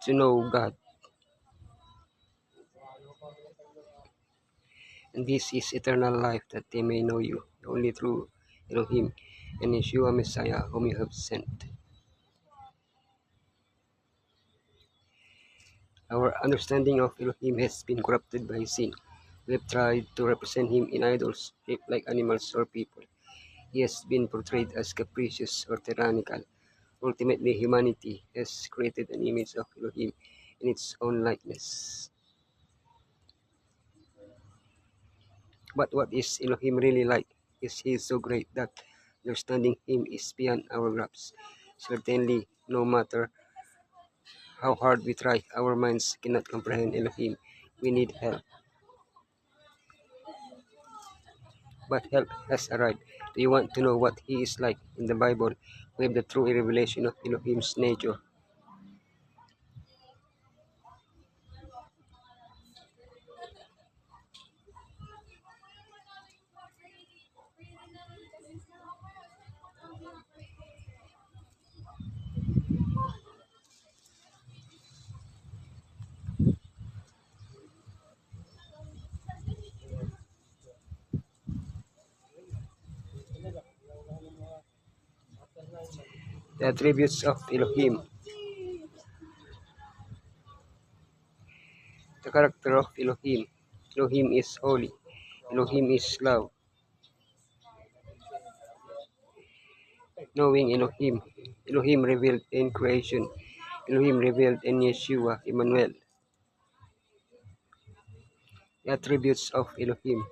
to know God. And this is eternal life, that they may know you, the only true Elohim, and Yeshua Messiah, whom you have sent. Our understanding of Elohim has been corrupted by sin. We have tried to represent him in idols, shaped like animals or people. He has been portrayed as capricious or tyrannical. Ultimately, humanity has created an image of Elohim in its own likeness. But what is Elohim really like? Is he so great that understanding him is beyond our grasp? Certainly, no matter how hard we try, our minds cannot comprehend Elohim. We need help. But help has arrived. Do you want to know what he is like in the Bible? We have the true revelation of Elohim's nature. The attributes of Elohim. The character of Elohim. Elohim is holy. Elohim is love. Knowing Elohim. Elohim revealed in creation. Elohim revealed in Yeshua, Emmanuel. The attributes of Elohim.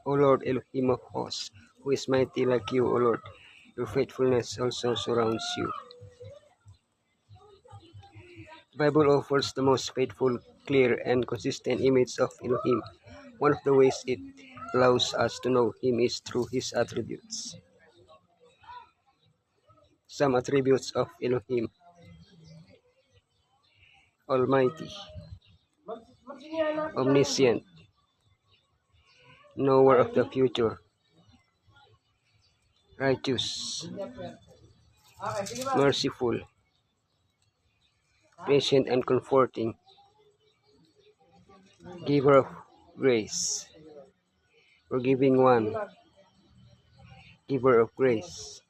O Lord, Elohim of hosts, who is mighty like you, O Lord. Your faithfulness also surrounds you. The Bible offers the most faithful, clear, and consistent image of Elohim. One of the ways it allows us to know him is through his attributes. Some attributes of Elohim. Almighty, omniscient, knower of the future, righteous, merciful, patient and comforting, giver of grace, forgiving one, giver of grace,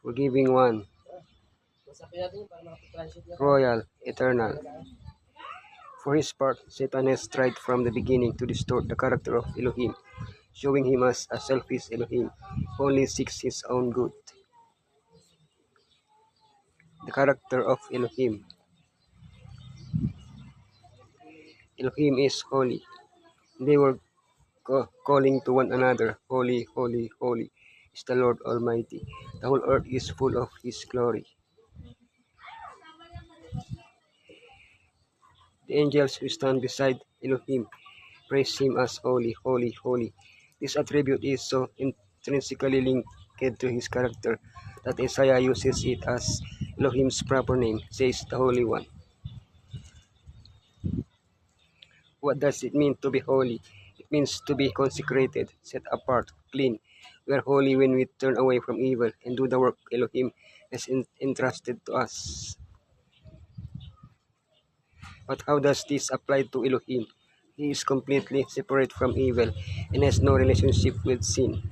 forgiving one, royal, eternal. For his part, Satan has tried from the beginning to distort the character of Elohim, showing him as a selfish Elohim who only seeks his own good. The character of Elohim. Elohim is holy. They were calling to one another, Holy, holy, holy is the Lord Almighty. The whole earth is full of his glory. The angels who stand beside Elohim praise him as holy, holy, holy. This attribute is so intrinsically linked to his character that Isaiah uses it as Elohim's proper name, says the Holy One. What does it mean to be holy? It means to be consecrated, set apart, clean. We are holy when we turn away from evil and do the work Elohim has entrusted to us. But how does this apply to Elohim? He is completely separate from evil and has no relationship with sin.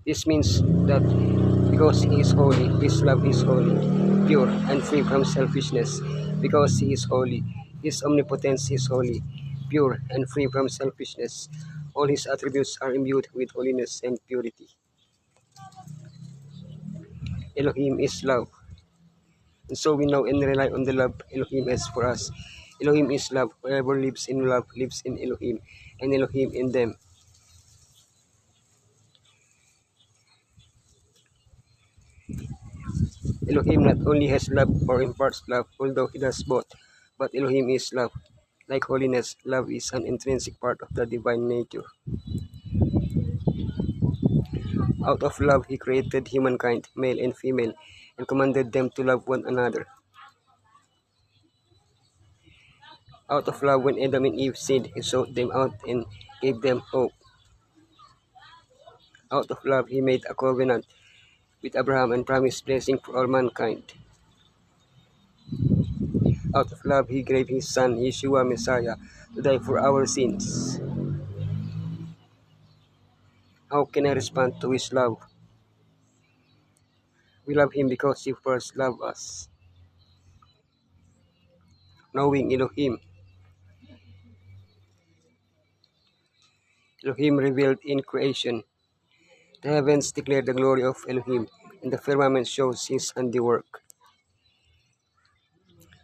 This means that because he is holy, his love is holy, pure, and free from selfishness. Because he is holy, his omnipotence is holy, pure, and free from selfishness. All his attributes are imbued with holiness and purity. Elohim is love. And so we know and rely on the love Elohim has for us. Elohim is love. Whoever lives in love lives in Elohim, and Elohim in them. Elohim not only has love or imparts love, although he does both, but Elohim is love. Like holiness, love is an intrinsic part of the divine nature. Out of love, he created humankind, male and female, and commanded them to love one another. Out of love, when Adam and Eve sinned, he sought them out and gave them hope. Out of love, he made a covenant with Abraham and promised blessing for all mankind. Out of love, he gave his son, Yeshua Messiah, to die for our sins. How can I respond to his love? We love him because he first loved us. Knowing Elohim. Elohim revealed in creation. The heavens declare the glory of Elohim, and the firmament shows his handiwork.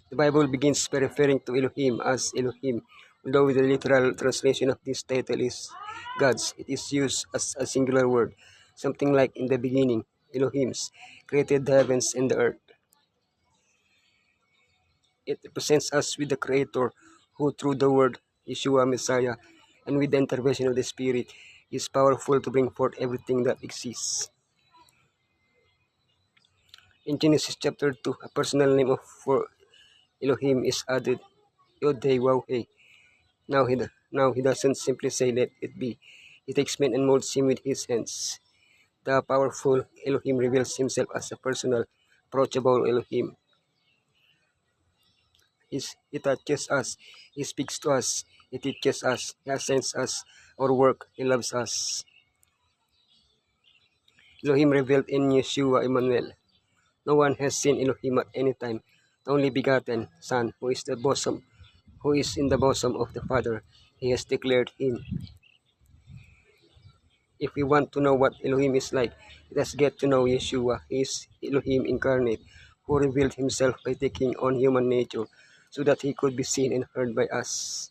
The Bible begins by referring to Elohim as Elohim, although the literal translation of this title is God's. It is used as a singular word, something like in the beginning, Elohims created the heavens and the earth. It represents us with the Creator, who through the word Yeshua Messiah and with the intervention of the Spirit is powerful to bring forth everything that exists. In Genesis chapter 2, a personal name for Elohim is added, Yod-Heh-Waw-Heh. Now he doesn't simply say let it be. He takes man and molds him with his hands. The powerful Elohim reveals himself as a personal, approachable Elohim. He touches us, he speaks to us, he teaches us, he assigns us our work, he loves us. Elohim revealed in Yeshua Emmanuel. No one has seen Elohim at any time. The only begotten Son, who is in the bosom of the Father, he has declared him. If we want to know what Elohim is like, let us get to know Yeshua. He is Elohim incarnate, who revealed himself by taking on human nature so that he could be seen and heard by us.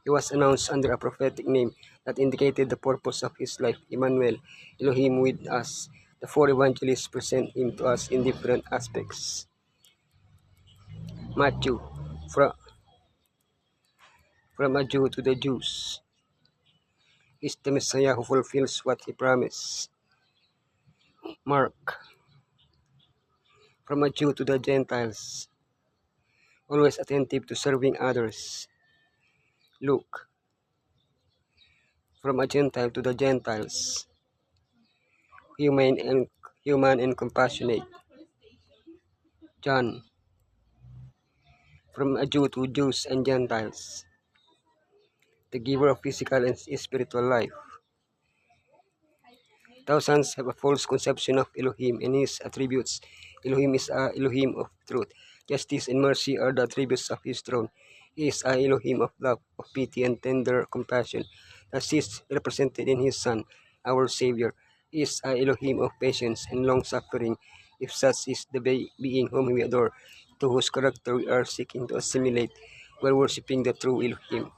He was announced under a prophetic name that indicated the purpose of his life, Emmanuel, Elohim with us. The four evangelists present him to us in different aspects. Matthew, from a Jew to the Jews, is the Messiah who fulfills what he promised. Mark, from a Jew to the Gentiles, always attentive to serving others. Luke, from a Gentile to the Gentiles, human and compassionate. John, from a Jew to Jews and Gentiles, the giver of physical and spiritual life. Thousands have a false conception of Elohim and his attributes. Elohim is a Elohim of truth. Justice and mercy are the attributes of his throne. He is a Elohim of love, of pity and tender compassion. Thus he is represented in his Son, our Savior. He is a Elohim of patience and long-suffering. If such is the being whom we adore, to whose character we are seeking to assimilate while worshipping the true Elohim.